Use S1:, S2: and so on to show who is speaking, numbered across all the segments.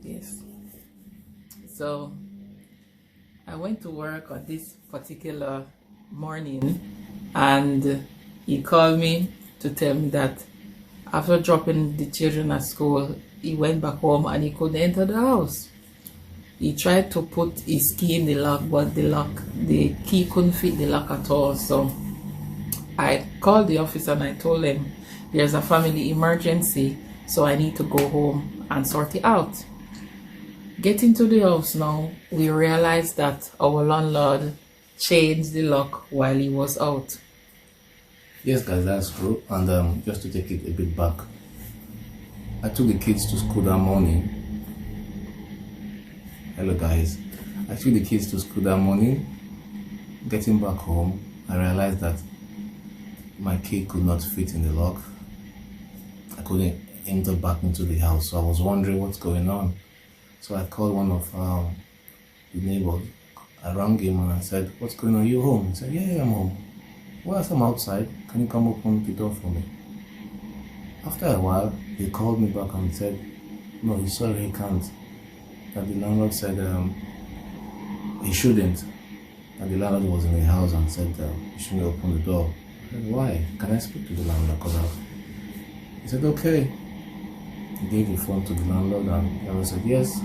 S1: Yes. So I went to work on this particular morning, and he called me to tell me that after dropping the children at school, he went back home and he couldn't enter the house. He tried to put his key in the lock, but the key couldn't fit the lock at all. So I called the office and I told him there's a family emergency, so I need to go home and sort it out. Getting to the house now, we realized that our landlord changed the lock while he was out.
S2: Yes, guys, that's true. And just to take it a bit back, I took the kids to school that morning. Hello, guys. I took the kids to school that morning. Getting back home, I realized that my key could not fit in the lock. I couldn't enter back into the house, so I was wondering what's going on. So I called one of the neighbors. I rang him and I said, "What's going on? Are you home?" He said, "Yeah, I'm home." "Well, I'm outside. Can you come open the door for me?" After a while, he called me back and said, "No, he's sorry, he can't." That the landlord said he shouldn't. And the landlord was in the house and said he shouldn't open the door. I said, "Why? Can I speak to the landlord?" He said, "Okay." He gave the phone to the landlord and the landlord said, "Yes,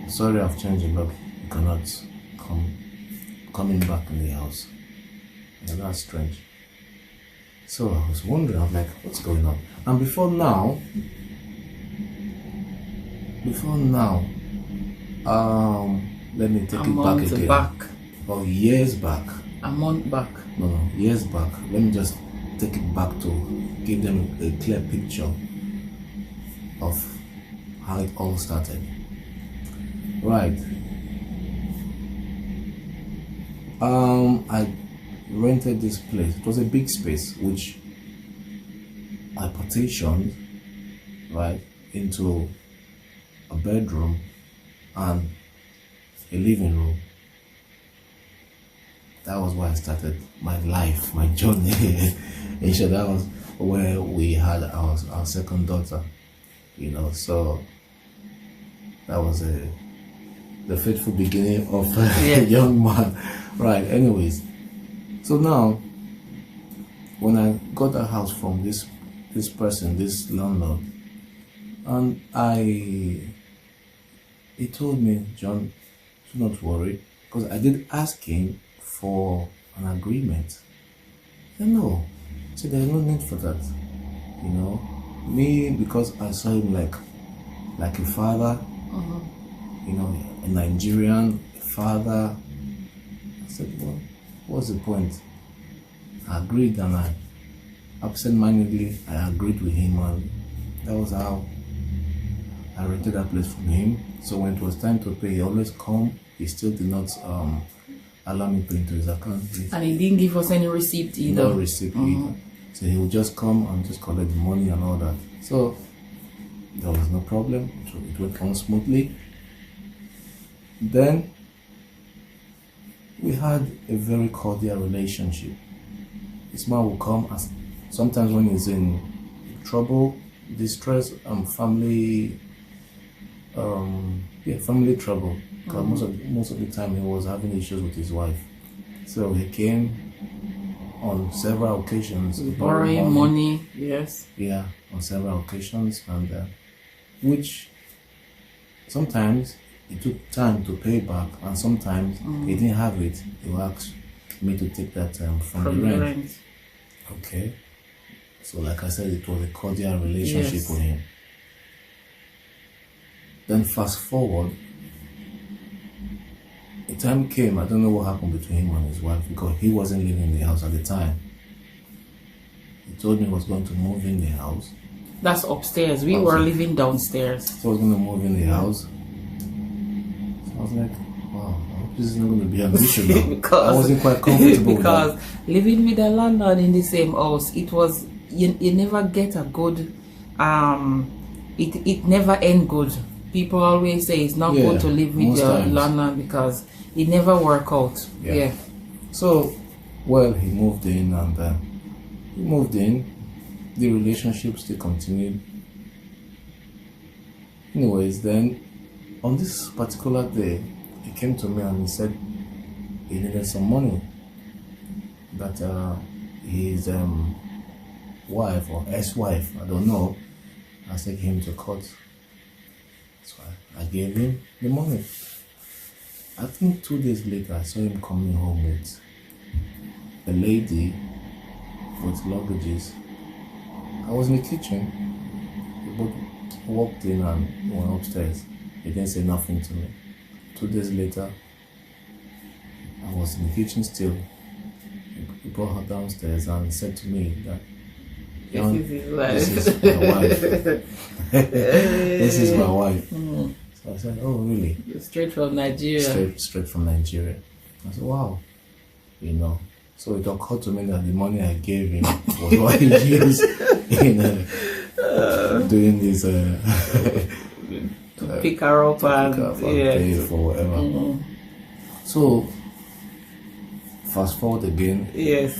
S2: sorry, I've changed the lock. You cannot come in back in the house." And that's strange. So I was wondering, I was like, what's going on? And before now, let me take it back again. Oh, years back.
S1: A month back.
S2: No, years back. Let me just take it back to give them a clear picture of how it all started. Right. I rented this place. It was a big space which I partitioned, right, into a bedroom and a living room. That was where I started my life, my journey. In short, that was where we had our second daughter, so that was the fateful beginning of a young man. Right, anyways. So now, when I got a house from this person, this landlord, and he told me, "John, do not worry," because I did ask him for an agreement. I said, "No," I said, "there's no need for that, me, because I saw him like a father, a Nigerian father." I said, "Well, what's the point?" I agreed, and I absent-mindedly I agreed with him, and that was how I rented that place from him. So when it was time to pay, he always come. He still did not allow me to pay into his account.
S1: And he didn't give us any receipt either.
S2: No receipt either. So he would just come and just collect the money and all that. So there was no problem. So it went on smoothly. Then we had a very cordial relationship. This man will come, as sometimes when he's in trouble, distress, family trouble. Because most of the time he was having issues with his wife. So he came on several occasions.
S1: Borrowing money, yes.
S2: Yeah, on several occasions, and which sometimes it took time to pay back, and sometimes he didn't have it. He asked me to take that from the rent. Okay. So like I said, it was a cordial relationship with him. Then fast forward, a time came, I don't know what happened between him and his wife, because he wasn't living in the house at the time. He told me he was going to move in the house.
S1: That's upstairs. We were living downstairs.
S2: So I was going to move in the house. So I was like, wow, I hope this is not going to be an issue now. Because I wasn't quite comfortable
S1: because
S2: with that.
S1: Living with a landlord in the same house, it was, you never get a good, it never end good. People always say it's not good to live with your landlord because it never work out. Yeah.
S2: So, well, he moved in, and the relationship still continued. Anyways, then on this particular day, he came to me and he said he needed some money. That his wife or ex-wife, I don't know, has taken him to court. So I gave him the money. I think 2 days later, I saw him coming home with a lady with luggages. I was in the kitchen. They both walked in and went upstairs. He didn't say nothing to me. 2 days later, I was in the kitchen still. He brought her downstairs and said to me that this is my wife. This is my wife. Mm. So I said, oh really?
S1: Straight from Nigeria.
S2: Straight from Nigeria. I said, wow. You know. So it occurred to me that the money I gave him was what he used in doing this
S1: to pick her up and
S2: pay for whatever. Mm-hmm. So fast forward again.
S1: Yes.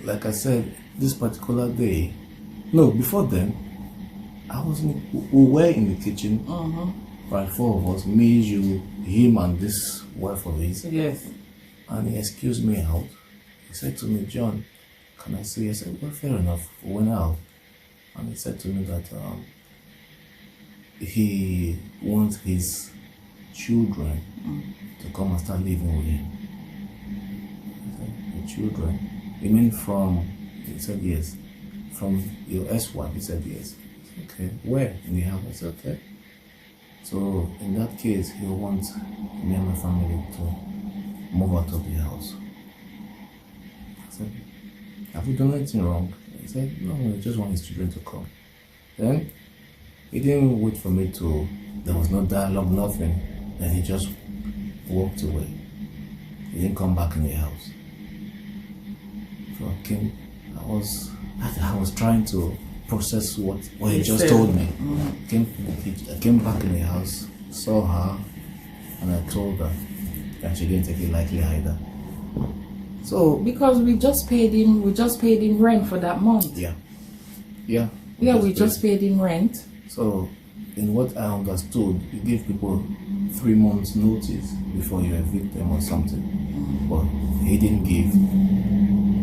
S2: Like I said, this particular day, no, before then, we were in the kitchen, right, 4 of us, me, you, him, and this wife of his.
S1: Yes.
S2: And he excused me out. He said to me, John, can I see? I said, well, fair enough. We went out. And he said to me that he wants his children to come and start living with him. I said, the children? You mean from, he said yes, from your ex-wife? He said yes. I said, okay, where? In the house? I said, okay. So in that case, he wants me and my family to move out of the house. I said, have we done anything wrong? He said, no, I just want his children to come. Then he didn't wait for me to, there was no dialogue, nothing. Then he just walked away. He didn't come back in the house. So I was trying to process what he just told me. I came back in the house, saw her, and I told her, and she didn't take it lightly either. So
S1: because we just paid him rent for that month. We just paid him rent.
S2: So in what I understood, you give people 3 months notice before you evict them or something. But he didn't give.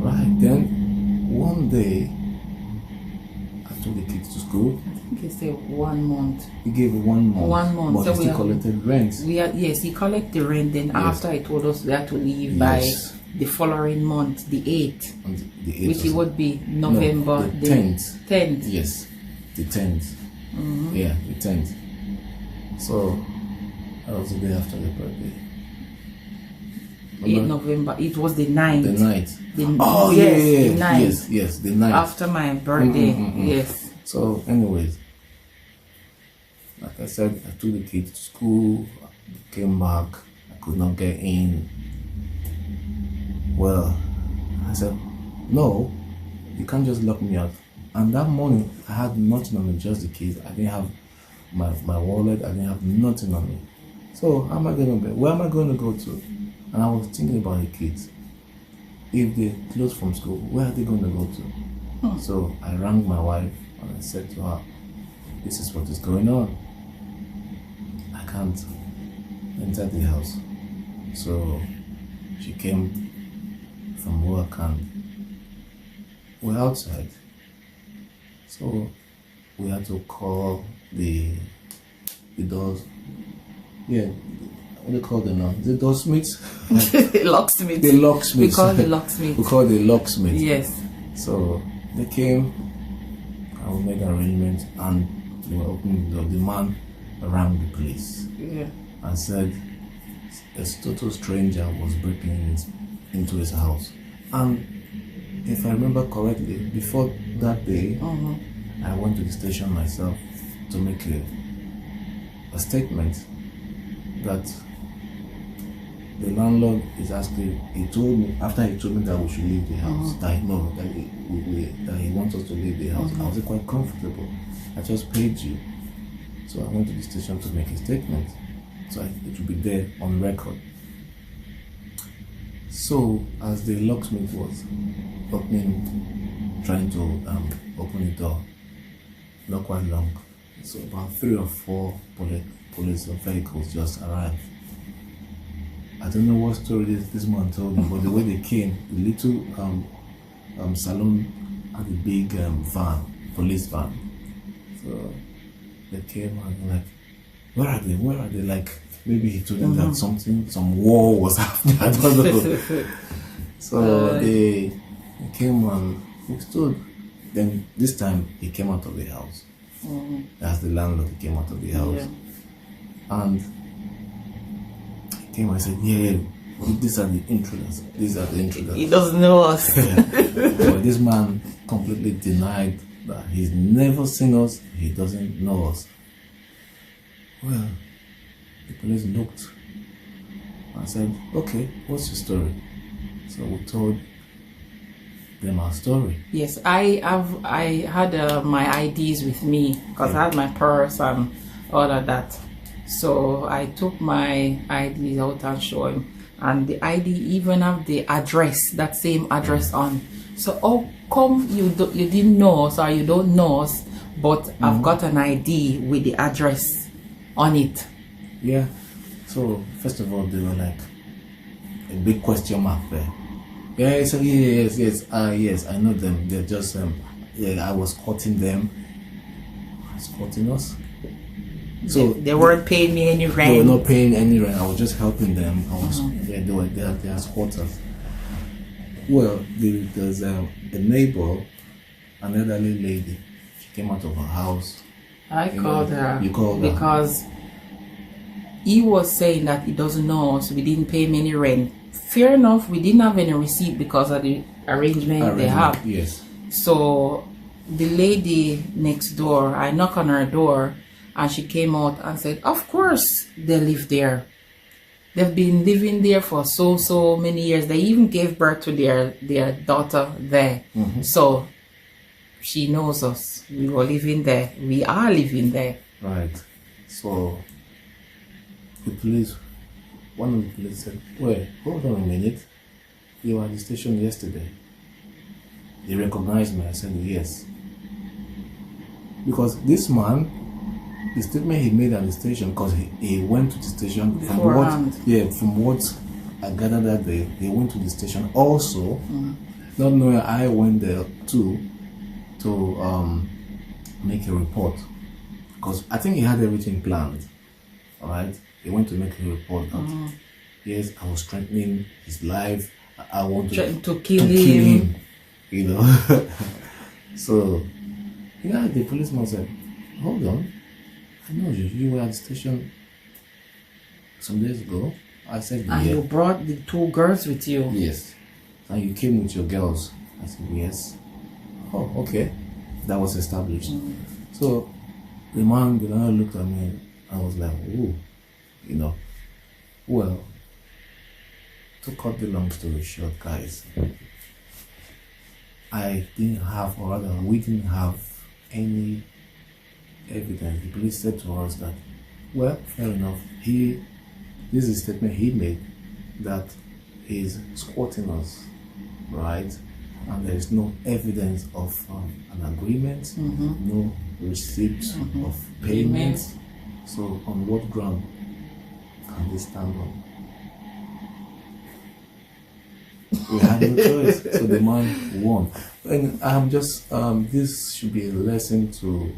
S2: Right, then one day I took the kids to school.
S1: I think he said 1 month.
S2: He gave 1 month.
S1: 1 month.
S2: But
S1: So
S2: he still collected rent.
S1: Yes, he collected the rent. Then after he told us we had to leave by the following month, the 8th.
S2: On the 8th,
S1: which it would be November
S2: the 10th.
S1: 10th.
S2: Yes, the 10th. Yeah, the 10th. So that was the day after the birthday.
S1: 8 November. It was the 9th.
S2: The night.
S1: The 9th.
S2: Yes, the night.
S1: After my birthday. Yes.
S2: So, anyways, like I said, I took the kids to school, came back, I could not get in. Well, I said, no, you can't just lock me out. And that morning, I had nothing on me, just the keys. I didn't have my wallet, I didn't have nothing on me. So, how am I going to be? Where am I going to go to? And I was thinking about the kids. If they close from school, where are they going to go to? So, I rang my wife and I said to her, this is what is going on. I can't enter the house. So, she came from work and we're outside. So we had to call the doors. Yeah, what do you call them now? The doorsmiths?
S1: Locksmith.
S2: The locksmiths.
S1: We call the locksmith.
S2: We call the locksmith.
S1: Yes.
S2: So they came and we made arrangements and they were opening the door. The man rang the police.
S1: Yeah. And
S2: said a total stranger was breaking into his house. And if I remember correctly, before that day, I went to the station myself to make a statement that the landlord is asking. He told me, after he told me that we should leave the house, that he wants us to leave the house. I was quite comfortable. I just paid you. So I went to the station to make a statement. So it will be there on record. So as the locksmith was trying to open the door, not quite long, So about 3 or 4 police vehicles just arrived. I don't know what story this man told me, but the way they came, the little saloon had a big police van. So they came and like, where are they? Where are they? Like maybe he told them that some war was happening. I don't know. So they came and we stood. Then this time he came out of the house. As the landlord, he came out of the house, and he came and said, "Yeah, these are the intruders. These are the intruders."
S1: He doesn't know us.
S2: But this man completely denied that he's never seen us. He doesn't know us. Well, the police looked and said, "Okay, what's your story?" So we told them our story.
S1: Yes, I had my IDs with me because I had my purse and all of that. So I took my IDs out and show him, and the ID even have the address, that same address on. So how come you didn't know us or you don't know us, but I've got an ID with the address on it?
S2: Yeah. So first of all, they were like a big question mark there. Yeah, so yes, yes, I know them. They're just I was courting them. Escorting us. So
S1: they weren't paying me any rent.
S2: They were not paying any rent. I was just helping them. I was they were their squatters. Well, there's a neighbor, an elderly lady. She came out of her house.
S1: I called her.
S2: You called her
S1: because he was saying that he doesn't know us. We didn't pay him any rent. Fair enough, we didn't have any receipt because of the arrangement they have.
S2: Yes.
S1: So the lady next door, I knocked on her door and she came out and said, of course they live there. They've been living there for so many years. They even gave birth to their daughter there. So she knows us. We were living there. We are living there.
S2: Right. So the police, one of the police said, wait, hold on a minute. You were at the station yesterday. They recognized me. I said, yes. Because this man, the statement he made at the station, because he went to the station from what I gathered that day, he went to the station also, not knowing I went there to make a report. Because I think he had everything planned. Alright? He went to make a report that yes, I was threatening his life. I wanted
S1: to kill him.
S2: You know. So yeah, the policeman said, hold on. I know you were at the station some days ago. I said,
S1: and you brought the 2 girls with you.
S2: Yes. And you came with your girls. I said, yes. Oh, okay. That was established. So the man looked at me. I was like, ooh, you know. Well, to cut the long story short, guys, I didn't have, or rather, we didn't have any evidence. The police said to us that, well, fair enough. This is a statement he made that he's squatting us, right? And there is no evidence of an agreement, no receipt of payment. So, on what ground can they stand on? We had no choice, so the man won. And I'm just, this should be a lesson to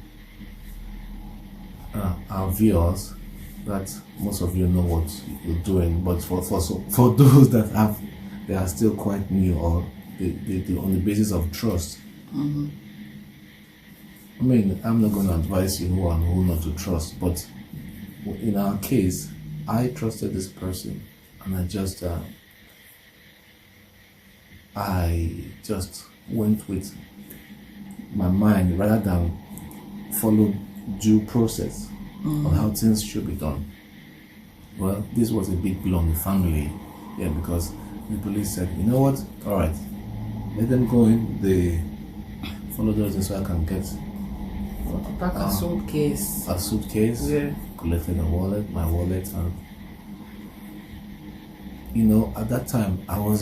S2: our viewers, that most of you know what you're doing, but for those that they are still quite new, or they on the basis of trust. I mean, I'm not going to advise you who and who not to trust, but in our case, I trusted this person, and I just went with my mind rather than follow due process on how things should be done. Well, this was a big blow on the family, because the police said, you know what, all right, let them go in. They followed us in so I can get
S1: a suitcase.
S2: A suitcase, collected my wallet, and at that time I was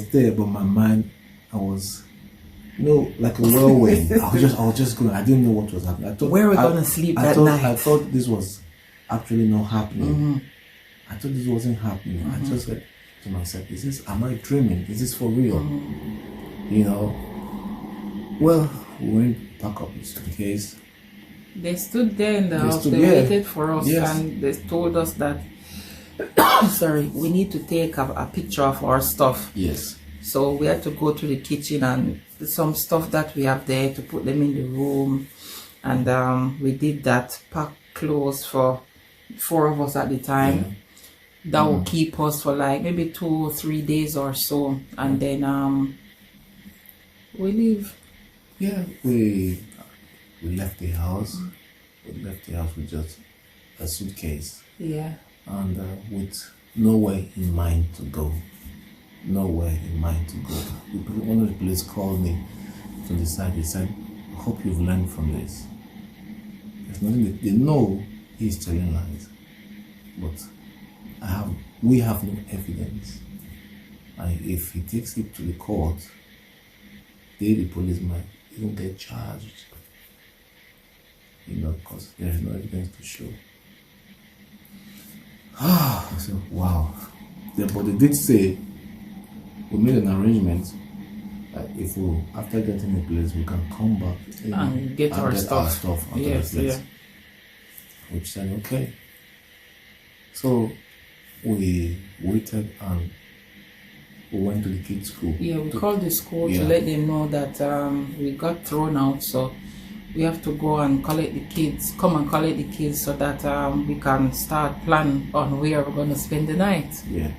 S2: there, but my mind, I was like a whirlwind. I was just going. I didn't know what was happening. I thought
S1: where we're gonna sleep that night.
S2: I thought this was actually not happening.
S1: Mm-hmm.
S2: I thought this wasn't happening. I just said to myself, am I dreaming? Is this for real? Well, we went back up to the case.
S1: They stood there in the house. They waited for us, and they told us that sorry, we need to take a picture of our stuff.
S2: Yes.
S1: So we had to go to the kitchen and some stuff that we have there to put them in the room, and we did that. Pack clothes for 4 of us at the time.
S2: Yeah.
S1: That will keep us for like maybe 2 or 3 days or so, and then we leave.
S2: Yeah, we left the house. We left the house with just a suitcase.
S1: Yeah.
S2: And with nowhere in mind to go. Nowhere in mind to go. One of the police called me to the side. He said, I hope you've learned from this. There's nothing they know he's telling lies. But we have no evidence. And if he takes it to the court, the police might even get charged. Because there is no evidence to show. So, wow. But they did say, we made an arrangement that if after getting the place, we can come back
S1: and get our stuff
S2: out of the place. Yeah. Which said, okay. So, we waited and we went to the kids' school.
S1: Yeah, we called the school to let them know that we got thrown out, so we have to go and collect the kids, come and collect the kids so that we can start plan on where we're going to spend the night.
S2: Yeah.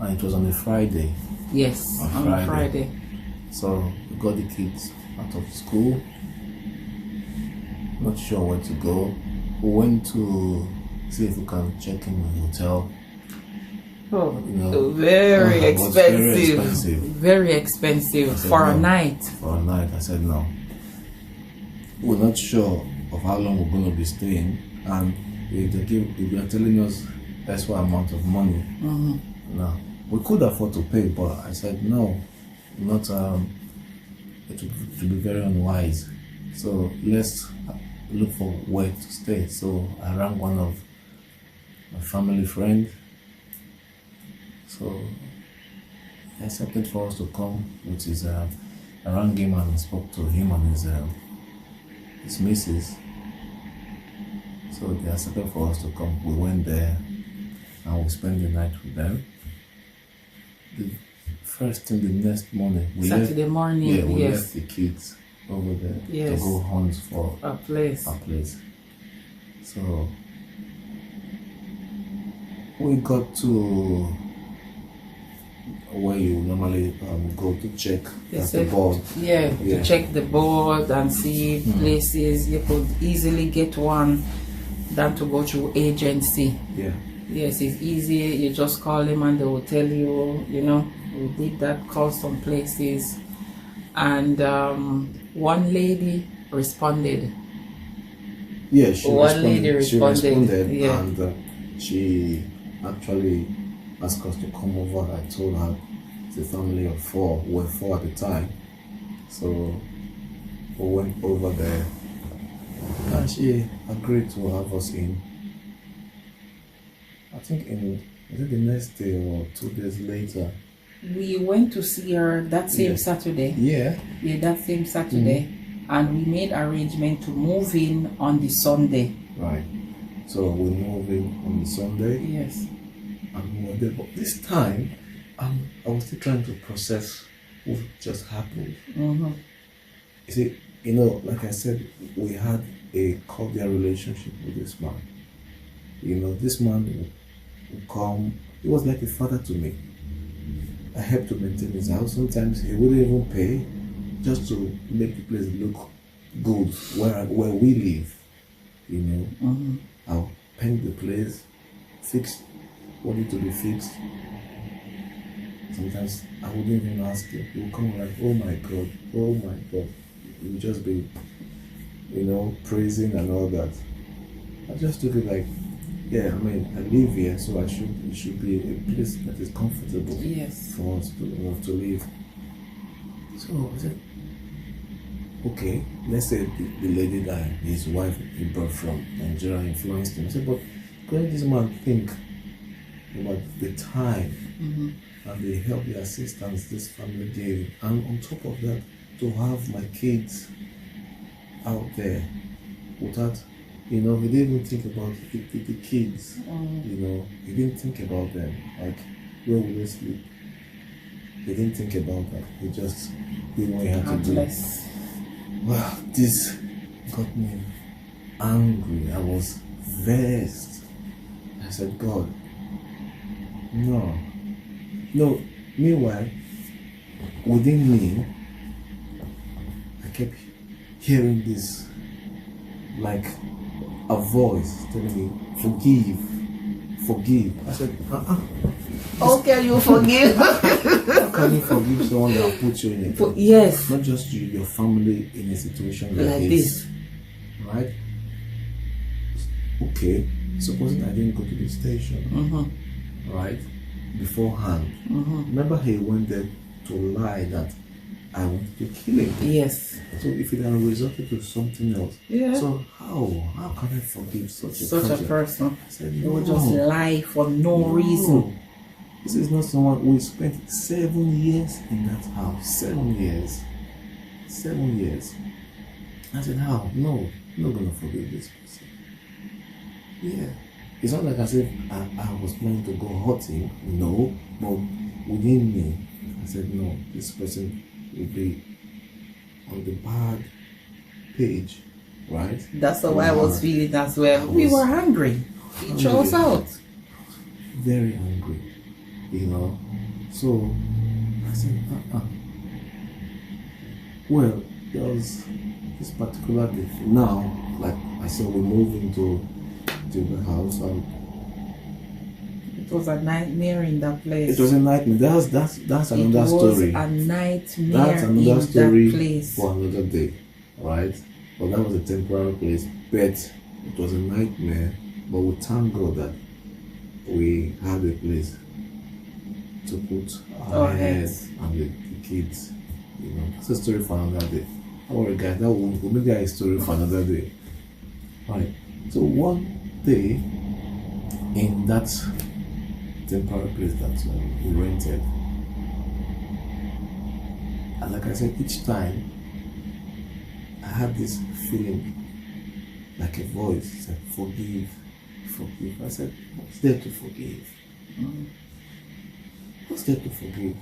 S2: And it was on a Friday.
S1: Yes, on a Friday.
S2: So we got the kids out of school. Not sure where to go. We went to see if we can check in the hotel.
S1: Oh, very expensive. Very expensive for a night.
S2: For a night, I said no. We're not sure of how long we're going to be staying, and if they are telling us that's what amount of money. No, we could afford to pay, but I said no, not. It would be very unwise. So let's look for where to stay. So I rang one of my family friends. So he accepted for us to come, which is I rang him and spoke to him and his missus. So they accepted for us to come. We went there and we spent the night with them. The first thing the next morning, we left the kids over there to go hunt for
S1: a place.
S2: So we got to where you normally go to check the board.
S1: To check the board and see places. You could easily get one than to go through agency. Yes, it's easy. You just call them and they will tell you, we did that, call some places. And one lady responded.
S2: Yeah, she responded.
S1: Yeah.
S2: And she actually asked us to come over. I told her it's a family of 4. We were 4 at the time. So we went over there and she agreed to have us in. I think was it the next day or 2 days later?
S1: We went to see her that same Saturday.
S2: Yeah,
S1: that same Saturday. And we made arrangement to move in on the Sunday.
S2: Right. So we moved in on the Sunday.
S1: Yes.
S2: And we were there. But this time, I was still trying to process what just happened. You see, like I said, we had a cordial relationship with this man. This man would come. He was like a father to me. I helped to maintain his house. Sometimes he wouldn't even pay just to make the place look good where we live. I'll paint the place, fix what needs to be fixed. Sometimes I wouldn't even ask him. He would come like, oh my God. He would just be, praising and all that. I just took it like, I live here, so it should be a place that is comfortable for us to live. So I said, okay, let's say the lady that his wife he brought from Nigeria influenced him. I said, but couldn't this man think about the time and the help, the assistance this family gave, and on top of that, to have my kids out there without, he didn't even think about the kids, he didn't think about them, like, where will they sleep? He didn't think about that. He just did what he had to do. Well, this got me angry. I was vexed. I said, God, no. Meanwhile, within me, I kept hearing this, like a voice telling me, forgive. I said,
S1: how can you forgive?
S2: How can you forgive someone that put you in it?
S1: Yes.
S2: Not just you, your family in a situation like this. Right? Okay. Supposing I didn't go to the station, right? Beforehand. Remember, he went there to lie that I wanted to kill him.
S1: Yes.
S2: So if it had resulted to something else, so how can I forgive such a person? I said, no.
S1: They would just lie for no reason.
S2: This is not someone. We spent 7 years in that house. 7 years. 7 years. I said, how? No, I'm not gonna forgive this person. Yeah. It's not like I said I was planning to go hurt him. No, but within me, I said, no, this person will be on the bad page, right?
S1: That's how I was feeling as well. We were hungry. He chose out.
S2: Very angry, So I said, Well, there was this particular day. Now, like I said, we moved into the house, and
S1: it was a nightmare in that place.
S2: It was a nightmare. That's another story.
S1: It was a nightmare.
S2: That's another story
S1: that place.
S2: For another day, right? But that was a temporary place. But it was a nightmare. But we thank God that we had a place to put our heads and the kids. That's a story for another day. Don't worry, guys. That will make that a story for another day, right? So one day in that temporary place that we rented, and like I said, each time I had this feeling like a voice said, forgive. I said, what's there to forgive? What's there to forgive?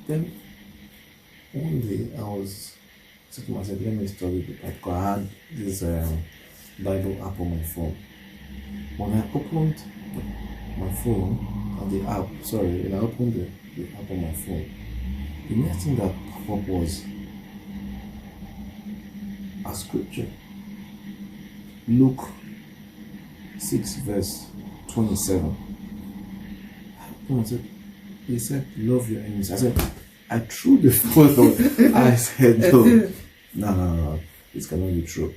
S2: Then one day I was sitting, I said, let me study the Bible. I had this Bible app on my phone. When I opened my phone when I opened the app on my phone, the next thing that popped up was a scripture. Luke 6 verse 27. I opened and said, he said, love your enemies. I said, I threw the phone on. I said, no, this cannot be true.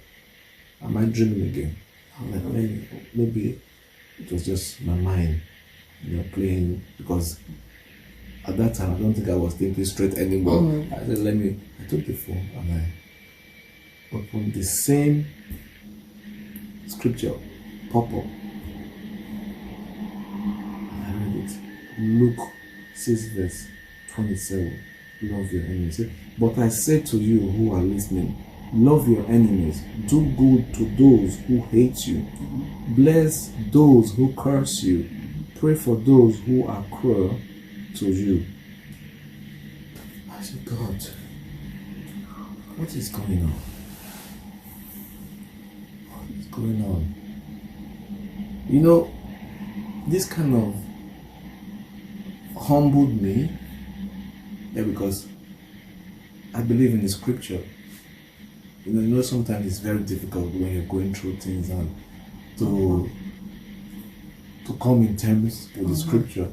S2: Am I dreaming again? I'm like, maybe it was just my mind, playing, because at that time I don't think I was thinking straight anymore. I said, I took the phone and I opened the same scripture pop up. And I read it. Luke 6 verse 27. Love your enemies. But I say to you who are listening, love your enemies, do good to those who hate you, bless those who curse you, pray for those who are cruel to you. I said, God, what is going on? What is going on? This kind of humbled me, because I believe in the scripture. Sometimes it's very difficult when you're going through things and to come in terms with the scripture.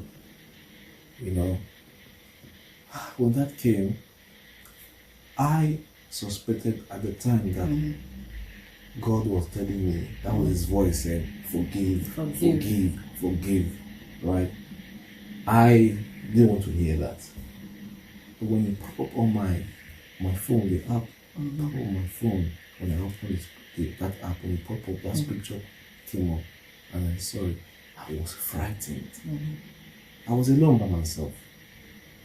S2: When that came, I suspected at the time that God was telling me, that was his voice saying, forgive, right? I didn't want to hear that. But when it popped up on my phone, the app On my phone, when I opened that app, when it popped up, that picture came up, and I saw it. I was frightened. I was alone by myself,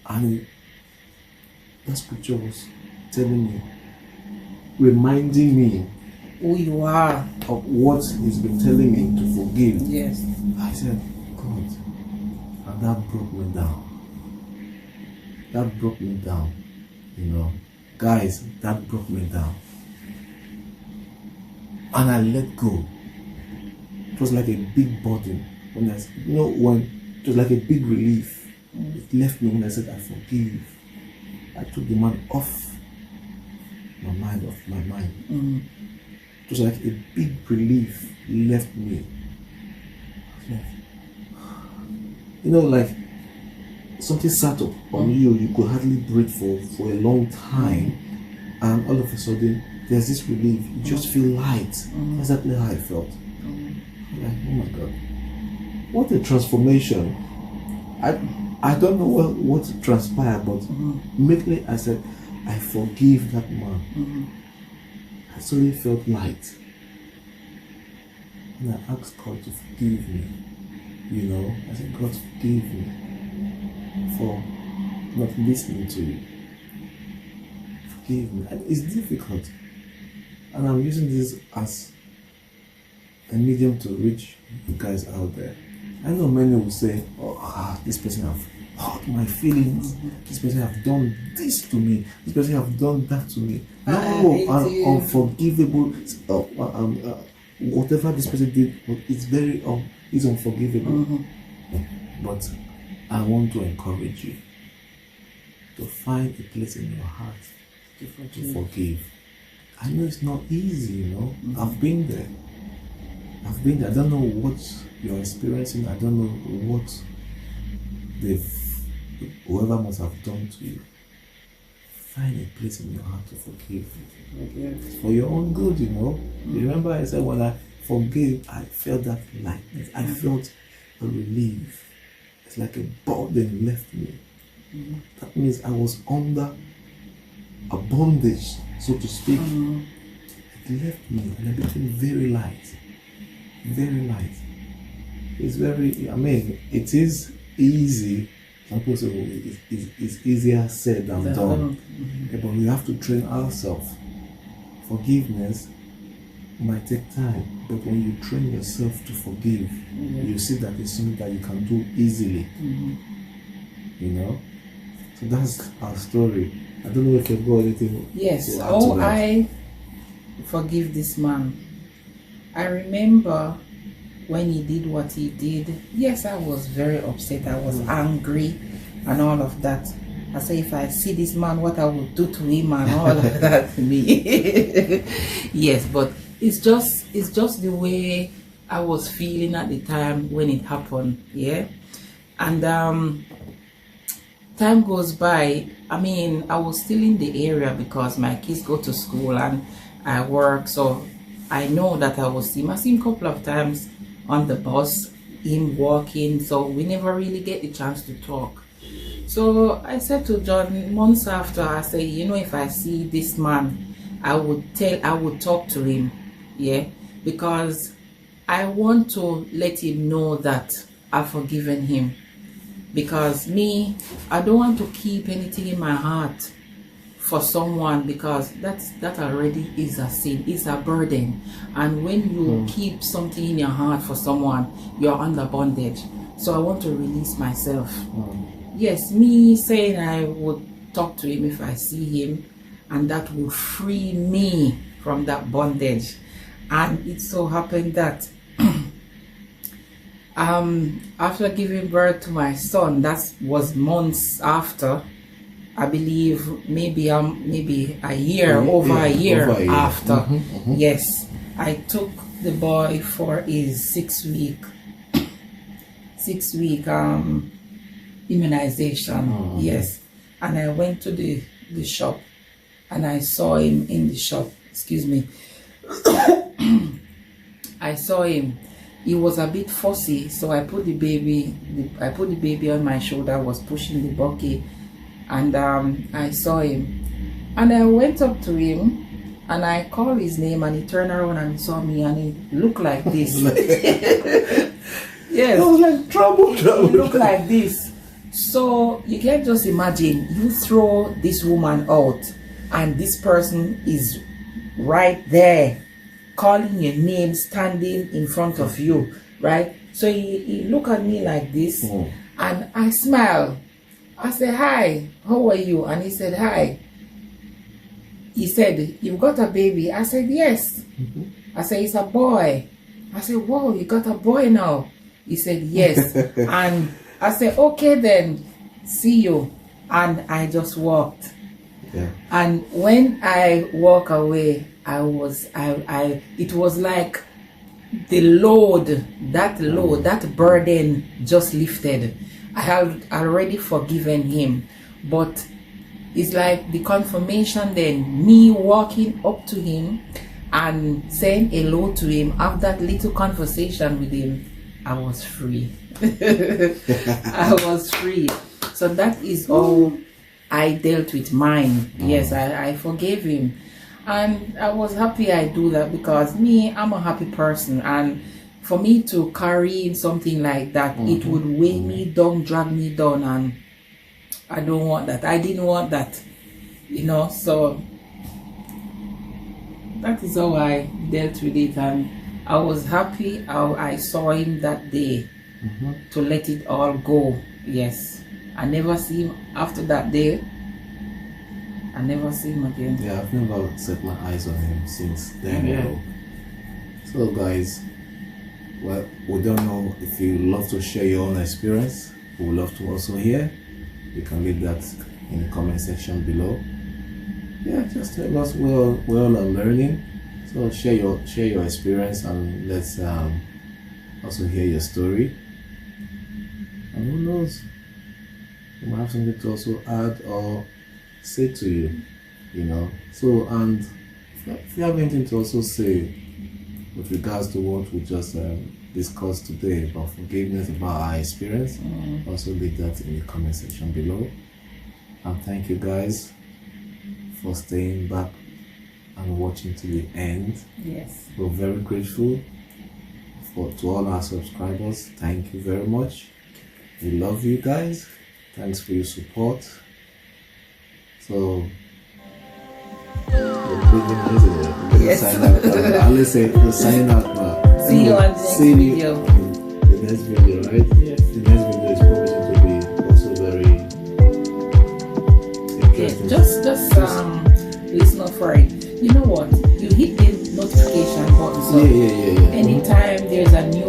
S2: and that picture was telling me, reminding me
S1: who you are,
S2: of what he's been telling me to forgive.
S1: Yes.
S2: I said, God, and that broke me down. That broke me down, guys, that broke me down. And I let go. It was like a big burden. When it was like a big relief. It left me when I said, I forgive. I took the man off my mind. It was like a big relief left me. Like something sat up on you could hardly breathe for a long time, and all of a sudden there's this relief. You just feel light. That's exactly how I felt. Like, oh my God, what a transformation. I don't know what transpired, but immediately I said, I forgive that man. I suddenly felt light, and I asked God to forgive me. I said, God, forgive me for not listening to you. Forgive me. And it's difficult, and I'm using this as a medium to reach you guys out there. I know many will say, this person have hurt my feelings. This person have done this to me. This person have done that to me. No, unforgivable. Whatever this person did, it's unforgivable. But I want to encourage you to find a place in your heart to forgive. I know it's not easy, I've been there. I don't know what you're experiencing. I don't know what whoever must have done to you. Find a place in your heart to forgive. For your own good, You remember I said when I forgave, I felt that lightness. I felt a relief. It's like a burden left me. That means I was under a bondage, so to speak. It left me and I became very light. Very light. It is easy. Some people say, it's easier said than done. But we have to train ourselves. Forgiveness might take time, but when you train yourself to forgive, you see that it's something that you can do easily. So that's our story. I don't know if you've got anything.
S1: Yes. I forgive this man. I remember when he did what he did. Yes, I was very upset. I was angry and all of that. I say, if I see this man, what I will do to him and all of that to me. Yes, but it's just the way I was feeling at the time when it happened. Yeah. And time goes by. I was still in the area because my kids go to school and I work, so I know that I will see him. I see him a couple of times on the bus, him walking, so we never really get the chance to talk. So I said to John months after, I say, if I see this man, I would talk to him, because I want to let him know that I've forgiven him. Because I don't want to keep anything in my heart for someone, because that already is a sin, it's a burden. And when you keep something in your heart for someone, you're under bondage. So I want to release myself. Yes, me saying I would talk to him if I see him, and that would free me from that bondage. And it so happened that after giving birth to my son, that was months after, I believe maybe a year, over a year after. Yes, I took the boy for his 6-week immunization. Yes, and I went to the shop and I saw him in the shop. Excuse me. I saw him. He was a bit fussy, so I put the baby on my shoulder. I was pushing the bucket, and I saw him, And I went up to him and I called his name, and he turned around and saw me, and he looked like this. Yes.
S2: I was like, trouble.
S1: He looked like this. So you can just imagine, you throw this woman out and this person is right there calling your name, standing in front of you, right? So he looked at me like this, and I smiled. I said, hi, how are you? And he said, hi. He said, you've got a baby? I said, yes. I said, it's a boy. I said, whoa, you got a boy now? He said, yes. And I said, okay then, see you. And I just walked.
S2: Yeah.
S1: And when I walk away, it was like the load, that burden just lifted. I had already forgiven him, but it's like the confirmation then, me walking up to him and saying hello to him. After that little conversation with him, I was free. I was free. So that is all I dealt with mine. Yes, I forgave him. And I was happy I do that, because I'm a happy person. And for me to carry something like that, it would weigh me down, drag me down. And I don't want that. I didn't want that, so that is how I dealt with it. And I was happy how I saw him that day to let it all go. Yes. I never see him after that day. I never see him again.
S2: Yeah, I've never set my eyes on him since then.
S1: Yeah.
S2: So guys, well, we don't know if you love to share your own experience. We would love to also hear. You can leave that in the comment section below. Yeah, just tell us. We're all learning. So share your experience, and let's also hear your story. And who knows, you might have something to also add or say to you, So, and if you have anything to also say with regards to what we just discussed today about forgiveness, about our experience, also leave that in the comment section below. And thank you guys for staying back and watching to the end.
S1: Yes.
S2: We're very grateful to all our subscribers. Thank you very much. We love you guys. Thanks for your support. So
S1: Yes.
S2: I'll say we'll sign out now.
S1: See you on the next video.
S2: The next video, right?
S1: Yes.
S2: The next video is probably to be also very interesting.
S1: Just listen up for it. You know what? You hit the notification button. So
S2: yeah.
S1: anytime there's a new